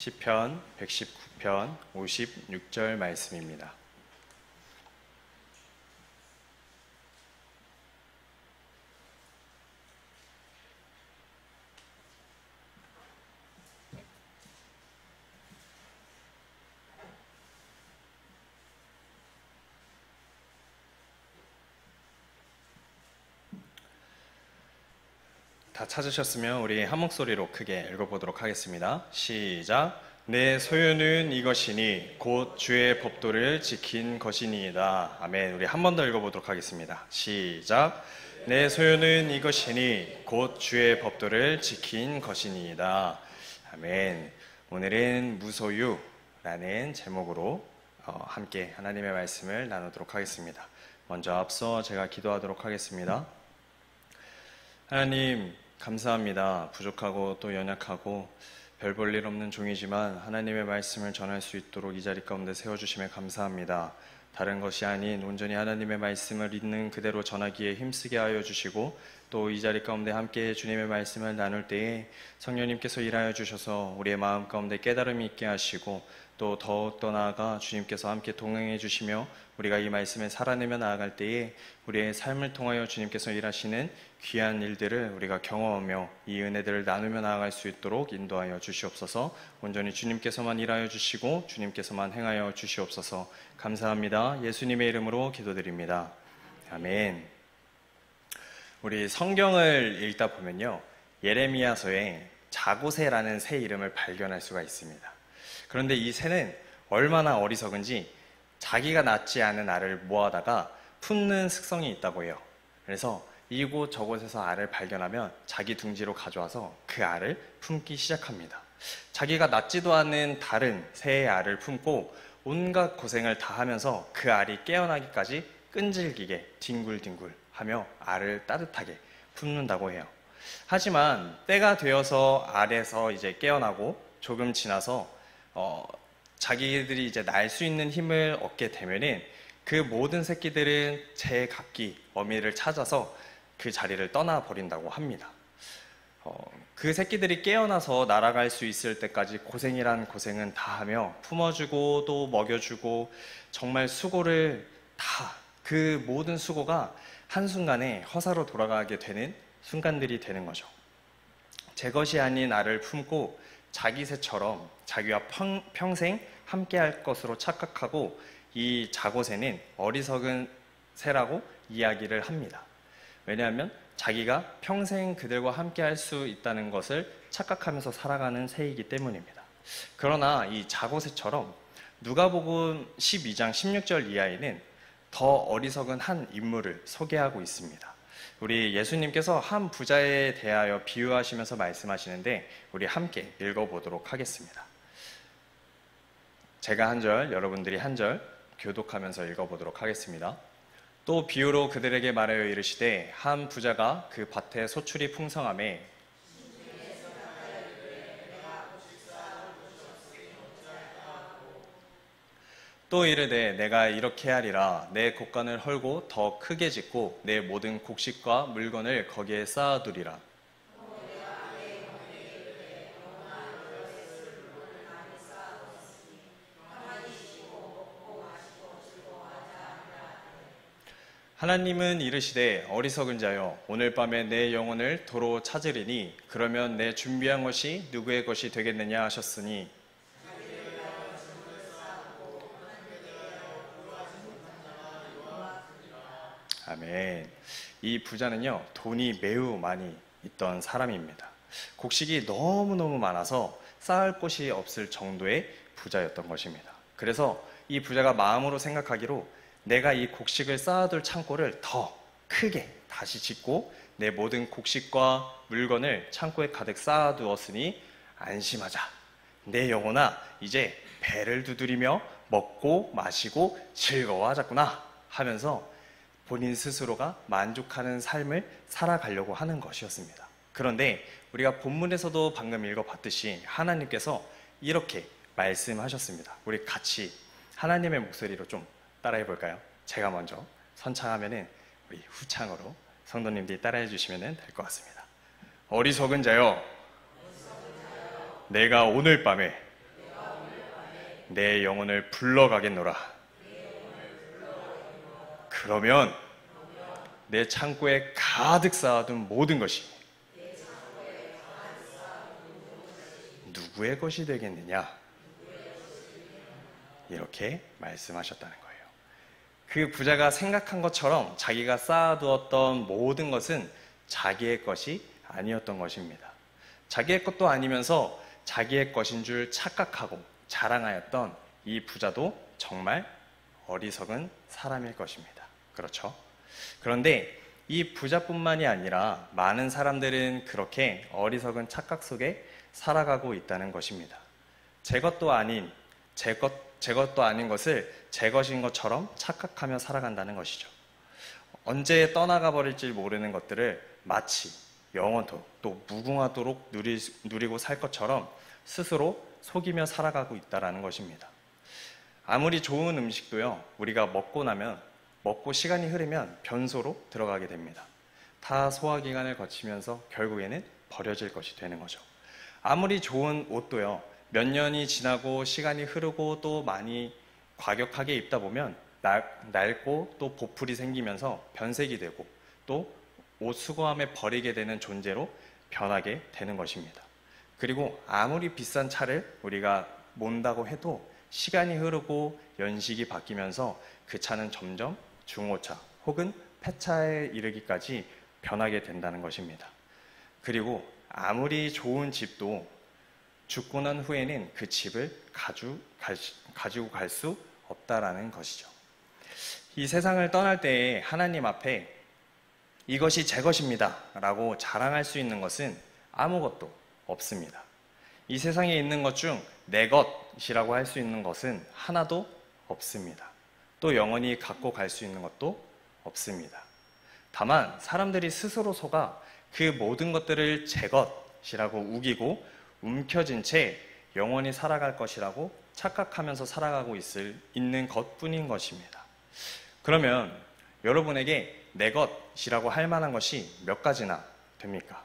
시편 119편 56절 말씀입니다. 다 찾으셨으면 우리 한 목소리로 크게 읽어보도록 하겠습니다. 시작. 내 소유는 이것이니 곧 주의 법도를 지킨 것이니이다. 아멘. 우리 한 번 더 읽어보도록 하겠습니다. 시작. 내 소유는 이것이니 곧 주의 법도를 지킨 것이니이다. 아멘. 오늘은 무소유라는 제목으로 함께 하나님의 말씀을 나누도록 하겠습니다. 먼저 앞서 제가 기도하도록 하겠습니다. 하나님, 감사합니다. 부족하고 또 연약하고 별 볼 일 없는 종이지만 하나님의 말씀을 전할 수 있도록 이 자리 가운데 세워주심에 감사합니다. 다른 것이 아닌 온전히 하나님의 말씀을 있는 그대로 전하기에 힘쓰게 하여 주시고 또 이 자리 가운데 함께 주님의 말씀을 나눌 때에 성령님께서 일하여 주셔서 우리의 마음 가운데 깨달음이 있게 하시고 또 더욱더 나아가 주님께서 함께 동행해 주시며 우리가 이 말씀을 살아내며 나아갈 때에 우리의 삶을 통하여 주님께서 일하시는 귀한 일들을 우리가 경험하며 이 은혜들을 나누며 나아갈 수 있도록 인도하여 주시옵소서. 온전히 주님께서만 일하여 주시고 주님께서만 행하여 주시옵소서. 감사합니다. 예수님의 이름으로 기도드립니다. 아멘. 우리 성경을 읽다 보면요, 예레미야서에 자고새라는 새 이름을 발견할 수가 있습니다. 그런데 이 새는 얼마나 어리석은지 자기가 낳지 않은 알을 모아다가 품는 습성이 있다고 해요. 그래서 이곳 저곳에서 알을 발견하면 자기 둥지로 가져와서 그 알을 품기 시작합니다. 자기가 낳지도 않은 다른 새의 알을 품고 온갖 고생을 다 하면서 그 알이 깨어나기까지 끈질기게 뒹굴뒹굴 하며 알을 따뜻하게 품는다고 해요. 하지만 때가 되어서 알에서 이제 깨어나고 조금 지나서 자기들이 이제 날 수 있는 힘을 얻게 되면은 그 모든 새끼들은 제각기 어미를 찾아서 그 자리를 떠나버린다고 합니다. 그 새끼들이 깨어나서 날아갈 수 있을 때까지 고생이란 고생은 다 하며 품어주고 또 먹여주고 정말 수고를 다, 그 모든 수고가 한순간에 허사로 돌아가게 되는 순간들이 되는 거죠. 제 것이 아닌 알을 품고 자기 새처럼 자기와 평생 함께할 것으로 착각하고 이 자고새는 어리석은 새라고 이야기를 합니다. 왜냐하면 자기가 평생 그들과 함께할 수 있다는 것을 착각하면서 살아가는 새이기 때문입니다. 그러나 이 자고새처럼 누가복음 12장 16절 이하에는 더 어리석은 한 인물을 소개하고 있습니다. 우리 예수님께서 한 부자에 대하여 비유하시면서 말씀하시는데 우리 함께 읽어보도록 하겠습니다. 제가 한 절, 여러분들이 한 절 교독하면서 읽어보도록 하겠습니다. 또 비유로 그들에게 말하여 이르시되 한 부자가 그 밭에 소출이 풍성하매 또 이르되 내가 이렇게 하리라. 내 곡간을 헐고 더 크게 짓고 내 모든 곡식과 물건을 거기에 쌓아두리라. 하나님은 이르시되 어리석은 자여 오늘 밤에 내 영혼을 도로 찾으리니 그러면 내 준비한 것이 누구의 것이 되겠느냐 하셨으니 아멘. 이 부자는요, 돈이 매우 많이 있던 사람입니다. 곡식이 너무너무 많아서 쌓을 곳이 없을 정도의 부자였던 것입니다. 그래서 이 부자가 마음으로 생각하기로 내가 이 곡식을 쌓아둘 창고를 더 크게 다시 짓고 내 모든 곡식과 물건을 창고에 가득 쌓아두었으니 안심하자. 내 영혼아, 이제 배를 두드리며 먹고 마시고 즐거워하자꾸나 하면서 본인 스스로가 만족하는 삶을 살아가려고 하는 것이었습니다. 그런데 우리가 본문에서도 방금 읽어봤듯이 하나님께서 이렇게 말씀하셨습니다. 우리 같이 하나님의 목소리로 좀 따라해 볼까요? 제가 먼저 선창하면은 우리 후창으로 성도님들이 따라해 주시면 될 것 같습니다. 어리석은 자여, 내가 오늘 밤에 내 영혼을 불러가겠노라. 그러면 내 창고에 가득 쌓아둔 모든 것이 누구의 것이 되겠느냐? 이렇게 말씀하셨다는 거예요. 그 부자가 생각한 것처럼 자기가 쌓아두었던 모든 것은 자기의 것이 아니었던 것입니다. 자기의 것도 아니면서 자기의 것인 줄 착각하고 자랑하였던 이 부자도 정말 어리석은 사람일 것입니다. 그렇죠? 그런데 이 부자뿐만이 아니라 많은 사람들은 그렇게 어리석은 착각 속에 살아가고 있다는 것입니다. 제 것도 아닌 것을 제 것인 것처럼 착각하며 살아간다는 것이죠. 언제 떠나가 버릴지 모르는 것들을 마치 영원토록 또 무궁하도록 누리고 살 것처럼 스스로 속이며 살아가고 있다는 것입니다. 아무리 좋은 음식도요, 우리가 먹고 시간이 흐르면 변소로 들어가게 됩니다. 다 소화기관을 거치면서 결국에는 버려질 것이 되는 거죠. 아무리 좋은 옷도요, 몇 년이 지나고 시간이 흐르고 또 많이 과격하게 입다 보면 낡고 또 보풀이 생기면서 변색이 되고 또 옷 수거함에 버리게 되는 존재로 변하게 되는 것입니다. 그리고 아무리 비싼 차를 우리가 몬다고 해도 시간이 흐르고 연식이 바뀌면서 그 차는 점점 중고차 혹은 폐차에 이르기까지 변하게 된다는 것입니다. 그리고 아무리 좋은 집도 죽고 난 후에는 그 집을 가지고 갈 수 없다라는 것이죠. 이 세상을 떠날 때에 하나님 앞에 이것이 제 것입니다 라고 자랑할 수 있는 것은 아무것도 없습니다. 이 세상에 있는 것 중 내 것이라고 할 수 있는 것은 하나도 없습니다. 또 영원히 갖고 갈 수 있는 것도 없습니다. 다만 사람들이 스스로 속아 그 모든 것들을 제 것이라고 우기고 움켜쥔 채 영원히 살아갈 것이라고 착각하면서 살아가고 있는 것뿐인 것입니다. 그러면 여러분에게 내 것이라고 할 만한 것이 몇 가지나 됩니까?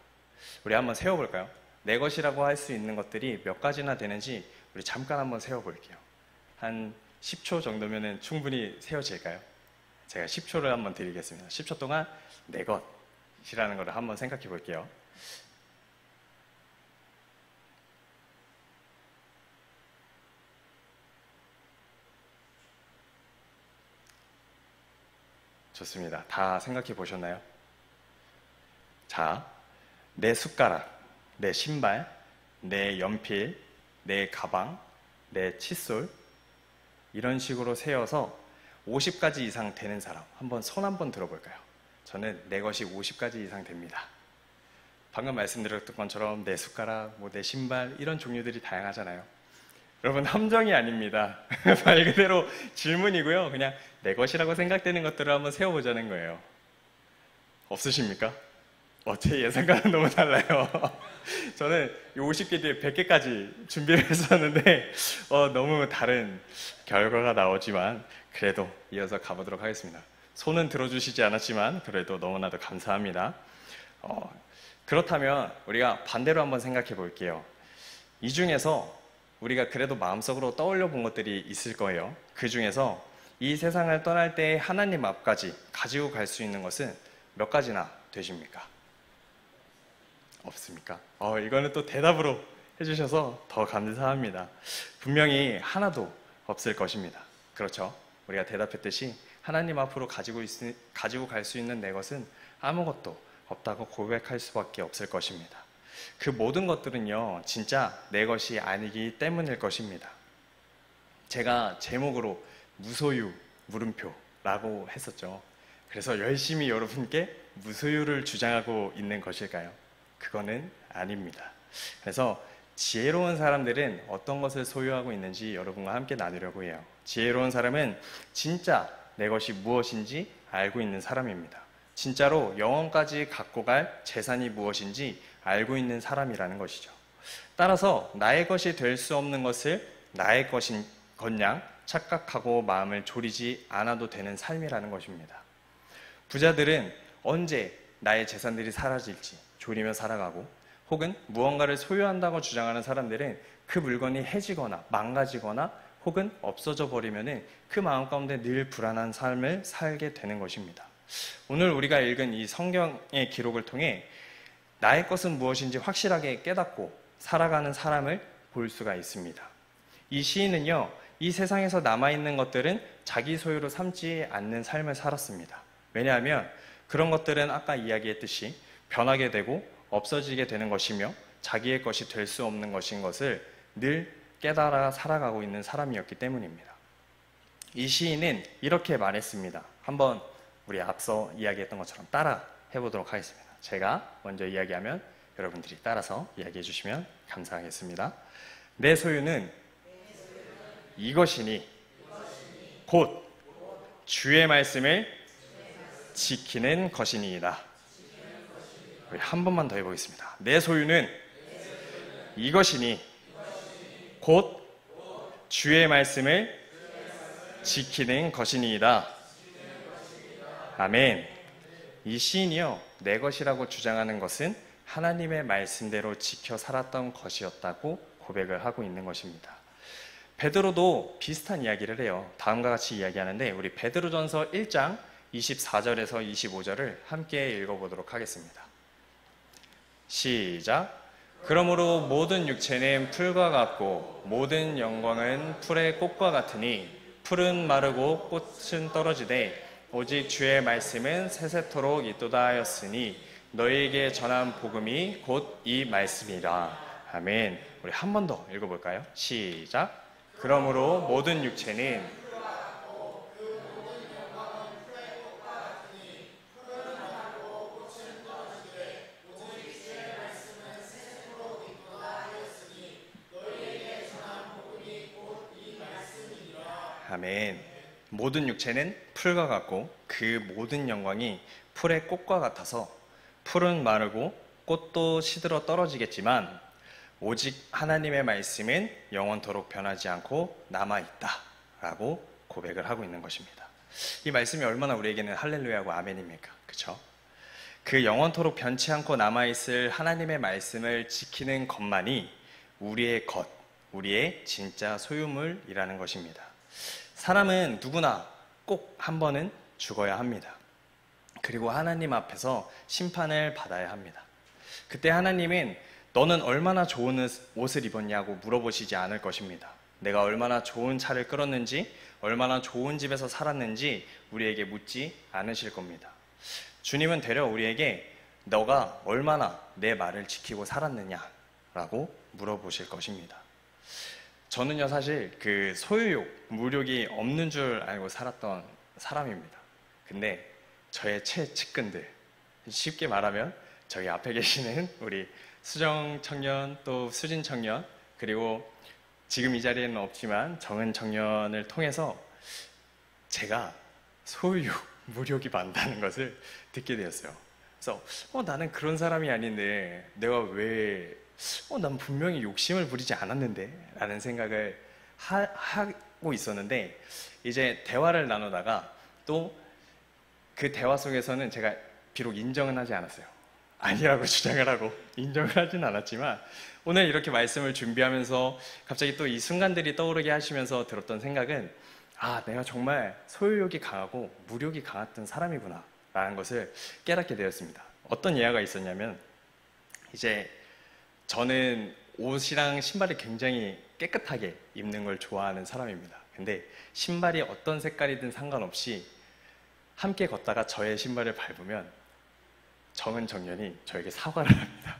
우리 한번 세워볼까요? 내 것이라고 할 수 있는 것들이 몇 가지나 되는지 우리 잠깐 한번 세워볼게요. 한 10초 정도면 충분히 세워질까요? 제가 10초를 한번 드리겠습니다. 10초 동안 내 것이라는 것을 한번 생각해 볼게요. 좋습니다. 다 생각해 보셨나요? 자, 내 숟가락, 내 신발, 내 연필, 내 가방, 내 칫솔 이런 식으로 세어서 50가지 이상 되는 사람 한번 손 한번 들어볼까요? 저는 내 것이 50가지 이상 됩니다. 방금 말씀드렸던 것처럼 내 숟가락, 내 신발 이런 종류들이 다양하잖아요. 여러분 함정이 아닙니다. 말 그대로 질문이고요. 그냥 내 것이라고 생각되는 것들을 한번 세워보자는 거예요. 없으십니까? 제 예상과는 너무 달라요. 저는 50개 뒤에 100개까지 준비를 했었는데 너무 다른 결과가 나오지만 그래도 이어서 가보도록 하겠습니다. 손은 들어주시지 않았지만 그래도 너무나도 감사합니다. 그렇다면 우리가 반대로 한번 생각해 볼게요. 이 중에서 우리가 그래도 마음속으로 떠올려 본 것들이 있을 거예요. 그 중에서 이 세상을 떠날 때 하나님 앞까지 가지고 갈 수 있는 것은 몇 가지나 되십니까? 없습니까? 이거는 또 대답으로 해주셔서 더 감사합니다. 분명히 하나도 없을 것입니다. 그렇죠? 우리가 대답했듯이 하나님 앞으로 가지고 갈 수 있는 내 것은 아무것도 없다고 고백할 수밖에 없을 것입니다. 그 모든 것들은요, 진짜 내 것이 아니기 때문일 것입니다. 제가 제목으로 무소유, 물음표라고 했었죠. 그래서 열심히 여러분께 무소유를 주장하고 있는 것일까요? 그거는 아닙니다. 그래서 지혜로운 사람들은 어떤 것을 소유하고 있는지 여러분과 함께 나누려고 해요. 지혜로운 사람은 진짜 내 것이 무엇인지 알고 있는 사람입니다. 진짜로 영원까지 갖고 갈 재산이 무엇인지 알고 있는 사람이라는 것이죠. 따라서 나의 것이 될 수 없는 것을 나의 것인 것냥 착각하고 마음을 졸이지 않아도 되는 삶이라는 것입니다. 부자들은 언제 나의 재산들이 사라질지 졸이며 살아가고, 혹은 무언가를 소유한다고 주장하는 사람들은 그 물건이 해지거나 망가지거나 혹은 없어져 버리면은 그 마음 가운데 늘 불안한 삶을 살게 되는 것입니다. 오늘 우리가 읽은 이 성경의 기록을 통해 나의 것은 무엇인지 확실하게 깨닫고 살아가는 사람을 볼 수가 있습니다. 이 시인은요, 이 세상에서 남아있는 것들은 자기 소유로 삼지 않는 삶을 살았습니다. 왜냐하면 그런 것들은 아까 이야기했듯이 변하게 되고 없어지게 되는 것이며 자기의 것이 될 수 없는 것인 것을 늘 깨달아 살아가고 있는 사람이었기 때문입니다. 이 시인은 이렇게 말했습니다. 한번 우리 앞서 이야기했던 것처럼 따라 해보도록 하겠습니다. 제가 먼저 이야기하면 여러분들이 따라서 이야기해 주시면 감사하겠습니다. 내 소유는 이것이니 곧 주의 말씀을 지키는 것이니이다. 우리 한 번만 더 해보겠습니다. 내 소유는 이것이니 곧 주의 말씀을 지키는 것이니이다. 아멘. 이 시인이요, 내 것이라고 주장하는 것은 하나님의 말씀대로 지켜 살았던 것이었다고 고백을 하고 있는 것입니다. 베드로도 비슷한 이야기를 해요. 다음과 같이 이야기하는데 우리 베드로전서 1장 24절에서 25절을 함께 읽어보도록 하겠습니다. 시작. 그러므로 모든 육체는 풀과 같고 모든 영광은 풀의 꽃과 같으니 풀은 마르고 꽃은 떨어지되 오직 주의 말씀은 세세토록 있도다 하였으니 너희에게 전한 복음이 곧 이 말씀이라. 아멘. 우리 한 번 더 읽어볼까요? 시작. 그러므로 모든 육체는 아멘. 모든 육체는 풀과 같고 그 모든 영광이 풀의 꽃과 같아서 풀은 마르고 꽃도 시들어 떨어지겠지만 오직 하나님의 말씀은 영원토록 변하지 않고 남아있다 라고 고백을 하고 있는 것입니다. 이 말씀이 얼마나 우리에게는 할렐루야고 아멘입니까? 그렇죠? 그 영원토록 변치 않고 남아있을 하나님의 말씀을 지키는 것만이 우리의 것, 우리의 진짜 소유물이라는 것입니다. 사람은 누구나 꼭 한 번은 죽어야 합니다. 그리고 하나님 앞에서 심판을 받아야 합니다. 그때 하나님은 너는 얼마나 좋은 옷을 입었냐고 물어보시지 않을 것입니다. 내가 얼마나 좋은 차를 끌었는지, 얼마나 좋은 집에서 살았는지 우리에게 묻지 않으실 겁니다. 주님은 되려 우리에게 너가 얼마나 내 말을 지키고 살았느냐라고 물어보실 것입니다. 저는요, 사실 그 소유욕, 무욕이 없는 줄 알고 살았던 사람입니다. 근데 저의 최측근들, 쉽게 말하면 저희 앞에 계시는 우리 수정 청년, 또 수진 청년, 그리고 지금 이 자리에는 없지만 정은 청년을 통해서 제가 소유욕, 무욕이 많다는 것을 듣게 되었어요. 그래서 나는 그런 사람이 아닌데 내가 왜 난 분명히 욕심을 부리지 않았는데 라는 생각을 하고 있었는데, 이제 대화를 나누다가 또 그 대화 속에서는 제가 비록 인정은 하지 않았어요. 아니라고 주장을 하고 인정을 하진 않았지만 오늘 이렇게 말씀을 준비하면서 갑자기 또 이 순간들이 떠오르게 하시면서 들었던 생각은, 내가 정말 소유욕이 강하고 무욕이 강했던 사람이구나 라는 것을 깨닫게 되었습니다. 어떤 예화가 있었냐면, 이제 저는 옷이랑 신발을 굉장히 깨끗하게 입는 걸 좋아하는 사람입니다. 근데 신발이 어떤 색깔이든 상관없이 함께 걷다가 저의 신발을 밟으면 정은 청년이 저에게 사과를 합니다.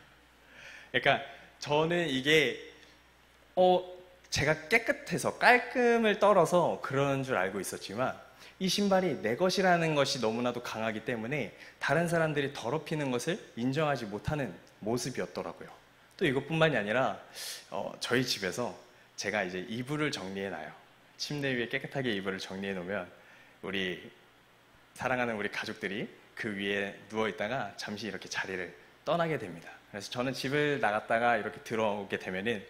그러니까 저는 이게 제가 깨끗해서 깔끔을 떨어서 그런 줄 알고 있었지만 이 신발이 내 것이라는 것이 너무나도 강하기 때문에 다른 사람들이 더럽히는 것을 인정하지 못하는 모습이었더라고요. 또 이것뿐만이 아니라 저희 집에서 제가 이제 이불을 정리해놔요. 침대 위에 깨끗하게 이불을 정리해 놓으면 우리 사랑하는 우리 가족들이 그 위에 누워있다가 잠시 이렇게 자리를 떠나게 됩니다. 그래서 저는 집을 나갔다가 이렇게 들어오게 되면은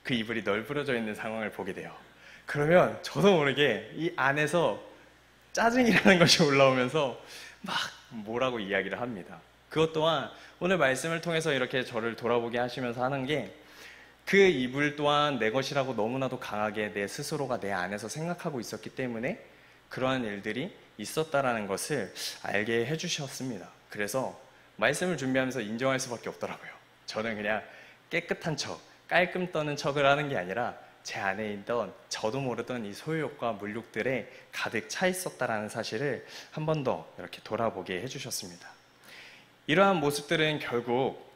그 이불이 널브러져 있는 상황을 보게 돼요. 그러면 저도 모르게 이 안에서 짜증이라는 것이 올라오면서 막 뭐라고 이야기를 합니다. 그것 또한 오늘 말씀을 통해서 이렇게 저를 돌아보게 하시면서 하는 게, 그 이불 또한 내 것이라고 너무나도 강하게 내 스스로가 내 안에서 생각하고 있었기 때문에 그러한 일들이 있었다라는 것을 알게 해주셨습니다. 그래서 말씀을 준비하면서 인정할 수밖에 없더라고요. 저는 그냥 깨끗한 척, 깔끔 떠는 척을 하는 게 아니라 제 안에 있던 저도 모르던 이 소유욕과 물욕들에 가득 차 있었다라는 사실을 한 번 더 이렇게 돌아보게 해주셨습니다. 이러한 모습들은 결국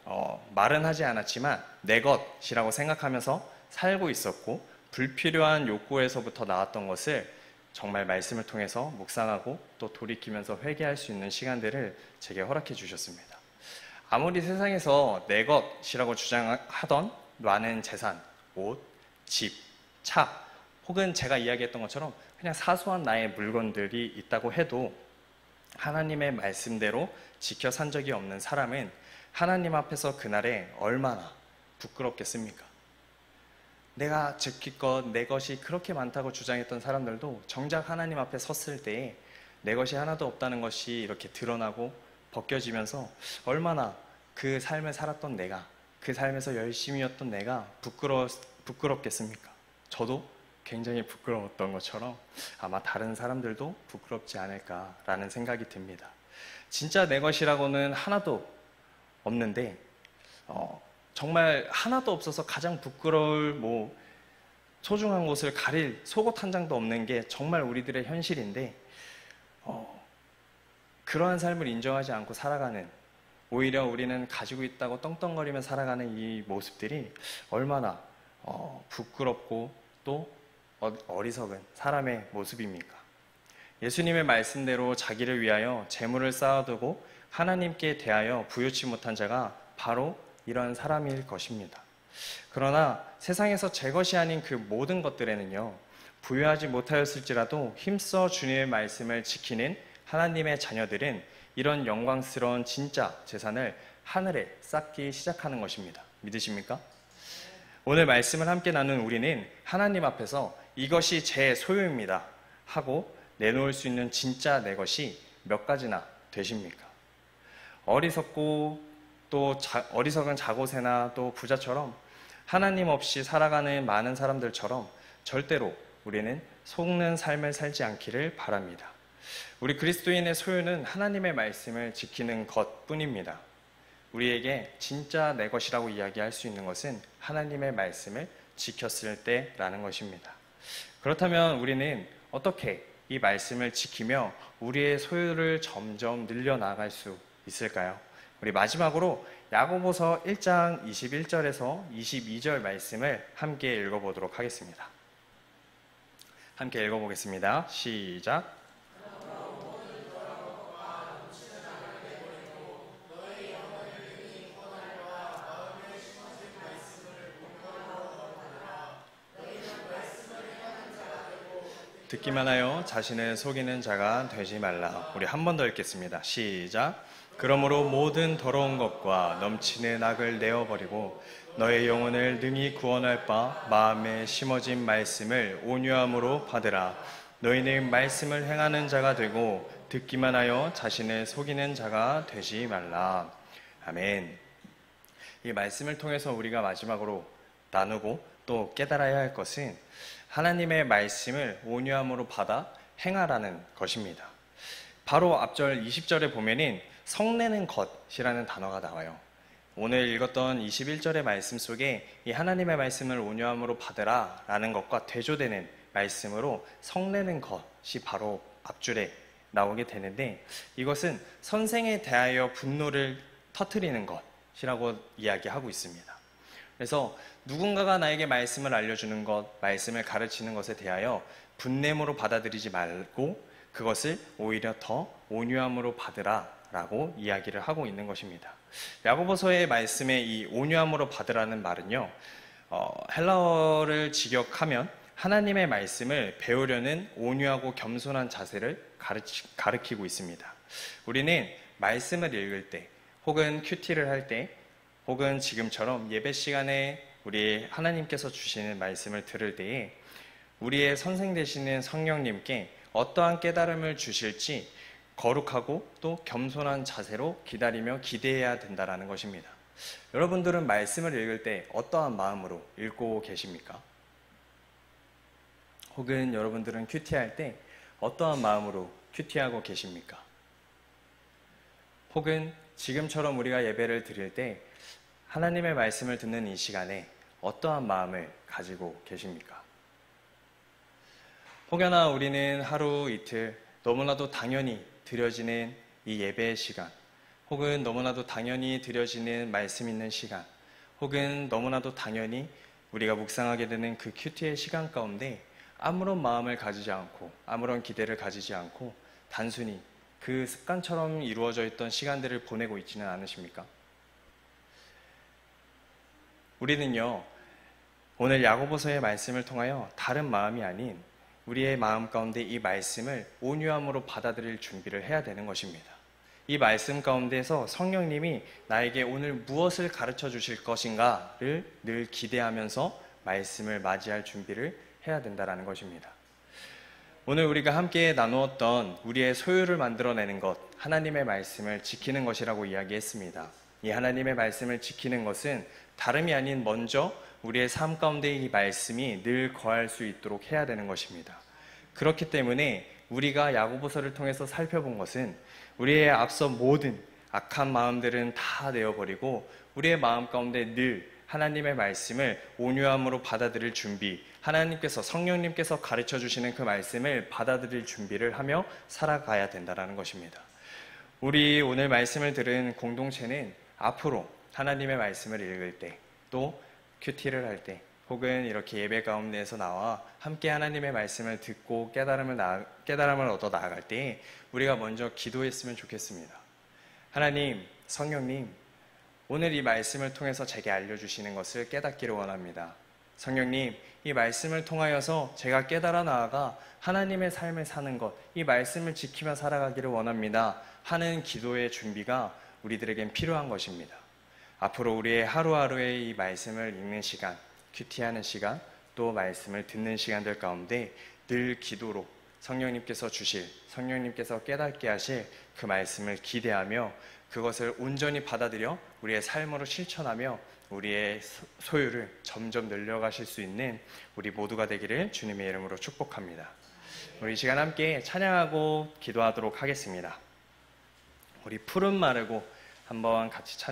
말은 하지 않았지만 내 것이라고 생각하면서 살고 있었고, 불필요한 욕구에서부터 나왔던 것을 정말 말씀을 통해서 묵상하고 또 돌이키면서 회개할 수 있는 시간들을 제게 허락해 주셨습니다. 아무리 세상에서 내 것이라고 주장하던 많은 재산, 옷, 집, 차, 혹은 제가 이야기했던 것처럼 그냥 사소한 나의 물건들이 있다고 해도 하나님의 말씀대로 지켜 산 적이 없는 사람은 하나님 앞에서 그날에 얼마나 부끄럽겠습니까? 내가 지킬 것, 내 것이 그렇게 많다고 주장했던 사람들도 정작 하나님 앞에 섰을 때에 내 것이 하나도 없다는 것이 이렇게 드러나고 벗겨지면서 얼마나 그 삶을 살았던 내가, 그 삶에서 열심히였던 내가 부끄럽겠습니까? 저도 굉장히 부끄러웠던 것처럼 아마 다른 사람들도 부끄럽지 않을까라는 생각이 듭니다. 진짜 내 것이라고는 하나도 없는데 정말 하나도 없어서 가장 부끄러울 소중한 곳을 가릴 속옷 한 장도 없는 게 정말 우리들의 현실인데 그러한 삶을 인정하지 않고 살아가는, 오히려 우리는 가지고 있다고 떵떵거리며 살아가는 이 모습들이 얼마나 부끄럽고 또 어리석은 사람의 모습입니까? 예수님의 말씀대로 자기를 위하여 재물을 쌓아두고 하나님께 대하여 부요치 못한 자가 바로 이런 사람일 것입니다. 그러나 세상에서 제 것이 아닌 그 모든 것들에는요, 부유하지 못하였을지라도 힘써 주님의 말씀을 지키는 하나님의 자녀들은 이런 영광스러운 진짜 재산을 하늘에 쌓기 시작하는 것입니다. 믿으십니까? 오늘 말씀을 함께 나눈 우리는 하나님 앞에서 이것이 제 소유입니다 하고 내놓을 수 있는 진짜 내 것이 몇 가지나 되십니까? 어리석은 자고새나 또 부자처럼 하나님 없이 살아가는 많은 사람들처럼 절대로 우리는 속는 삶을 살지 않기를 바랍니다. 우리 그리스도인의 소유는 하나님의 말씀을 지키는 것뿐입니다. 우리에게 진짜 내 것이라고 이야기할 수 있는 것은 하나님의 말씀을 지켰을 때라는 것입니다. 그렇다면 우리는 어떻게 이 말씀을 지키며 우리의 소유를 점점 늘려나갈 수 있을까요? 우리 마지막으로 야고보서 1장 21절에서 22절 말씀을 함께 읽어보도록 하겠습니다. 함께 읽어보겠습니다. 시작. 듣기만 하여 자신을 속이는 자가 되지 말라. 우리 한 번 더 읽겠습니다. 시작. 그러므로 모든 더러운 것과 넘치는 악을 내어버리고 너의 영혼을 능히 구원할 바 마음에 심어진 말씀을 온유함으로 받으라. 너희는 말씀을 행하는 자가 되고 듣기만 하여 자신을 속이는 자가 되지 말라. 아멘. 이 말씀을 통해서 우리가 마지막으로 나누고 또 깨달아야 할 것은 하나님의 말씀을 온유함으로 받아 행하라는 것입니다. 바로 앞절 20절에 보면은 성내는 것이라는 단어가 나와요. 오늘 읽었던 21절의 말씀 속에 이 하나님의 말씀을 온유함으로 받으라 라는 것과 대조되는 말씀으로 성내는 것이 바로 앞줄에 나오게 되는데, 이것은 선생에 대하여 분노를 터뜨리는 것이라고 이야기하고 있습니다. 그래서 누군가가 나에게 말씀을 알려주는 것, 말씀을 가르치는 것에 대하여 분냄으로 받아들이지 말고 그것을 오히려 더 온유함으로 받으라 라고 이야기를 하고 있는 것입니다. 야고보서의 말씀에 이 온유함으로 받으라는 말은요, 헬라어를 직역하면 하나님의 말씀을 배우려는 온유하고 겸손한 자세를 가리키고 있습니다. 우리는 말씀을 읽을 때, 혹은 큐티를 할 때, 혹은 지금처럼 예배 시간에 우리 하나님께서 주시는 말씀을 들을 때에 우리의 선생 되시는 성령님께 어떠한 깨달음을 주실지 거룩하고 또 겸손한 자세로 기다리며 기대해야 된다는 것입니다. 여러분들은 말씀을 읽을 때 어떠한 마음으로 읽고 계십니까? 혹은 여러분들은 큐티할 때 어떠한 마음으로 큐티하고 계십니까? 혹은 지금처럼 우리가 예배를 드릴 때 하나님의 말씀을 듣는 이 시간에 어떠한 마음을 가지고 계십니까? 혹여나 우리는 하루 이틀 너무나도 당연히 드려지는 이 예배의 시간, 혹은 너무나도 당연히 드려지는 말씀 있는 시간, 혹은 너무나도 당연히 우리가 묵상하게 되는 그 큐티의 시간 가운데 아무런 마음을 가지지 않고 아무런 기대를 가지지 않고 단순히 그 습관처럼 이루어져 있던 시간들을 보내고 있지는 않으십니까? 우리는요, 오늘 야고보서의 말씀을 통하여 다른 마음이 아닌 우리의 마음 가운데 이 말씀을 온유함으로 받아들일 준비를 해야 되는 것입니다. 이 말씀 가운데서 성령님이 나에게 오늘 무엇을 가르쳐 주실 것인가를 늘 기대하면서 말씀을 맞이할 준비를 해야 된다는 것입니다. 오늘 우리가 함께 나누었던 우리의 소유를 만들어내는 것, 하나님의 말씀을 지키는 것이라고 이야기했습니다. 이 하나님의 말씀을 지키는 것은 다름이 아닌 먼저 우리의 삶 가운데 이 말씀이 늘 거할 수 있도록 해야 되는 것입니다. 그렇기 때문에 우리가 야고보서를 통해서 살펴본 것은 우리의 앞서 모든 악한 마음들은 다 내어버리고 우리의 마음 가운데 늘 하나님의 말씀을 온유함으로 받아들일 준비, 하나님께서 성령님께서 가르쳐 주시는 그 말씀을 받아들일 준비를 하며 살아가야 된다는 것입니다. 우리 오늘 말씀을 들은 공동체는 앞으로 하나님의 말씀을 읽을 때, 또 큐티를 할 때, 혹은 이렇게 예배 가운데에서 나와 함께 하나님의 말씀을 듣고 깨달음을 얻어 나아갈 때 우리가 먼저 기도했으면 좋겠습니다. 하나님, 성령님, 오늘 이 말씀을 통해서 제게 알려주시는 것을 깨닫기를 원합니다. 성령님, 이 말씀을 통하여서 제가 깨달아 나아가 하나님의 삶을 사는 것, 이 말씀을 지키며 살아가기를 원합니다 하는 기도의 준비가 우리들에겐 필요한 것입니다. 앞으로 우리의 하루하루의 이 말씀을 읽는 시간, 큐티하는 시간, 또 말씀을 듣는 시간들 가운데 늘 기도로 성령님께서 주실, 성령님께서 깨닫게 하실 그 말씀을 기대하며 그것을 온전히 받아들여 우리의 삶으로 실천하며 우리의 소유를 점점 늘려가실 수 있는 우리 모두가 되기를 주님의 이름으로 축복합니다. 우리 이 시간 함께 찬양하고 기도하도록 하겠습니다. 우리 푸른 마르고 한번 같이 찬양하겠습니다.